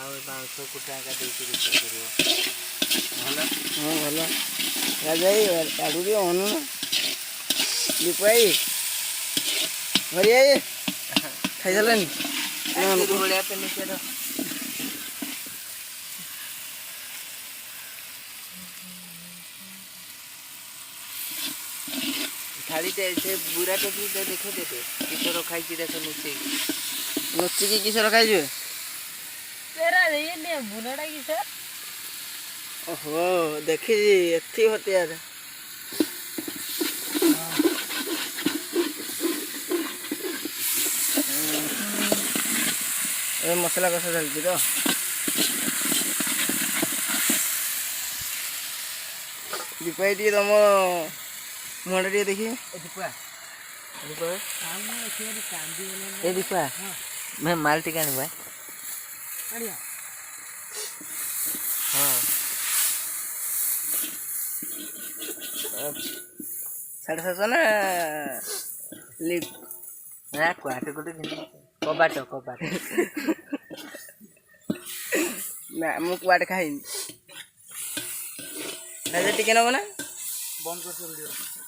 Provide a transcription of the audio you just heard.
bounce कुटा का देके रोषेई करियो भल हाँ भल राजा आड़ू टे अनु दीपाई भरिया खाई सारे बड़िया पे नीचे थाली से बुरा टेकी देखे देते किशोर खाई देख लुचिकी किशोर खाई बुनाटा किशोर ओहो देखी एथी होते यार ए मसला कसा चलती तो दीपाई टी तुम मुहटा टे देखी दीपा ए दीपा मैं माल टिका आने हाँ 750 ना लिप ना क्वाट गोटे कबाट ना मु क्वाट खाई राजा टिके नब ना बंद कर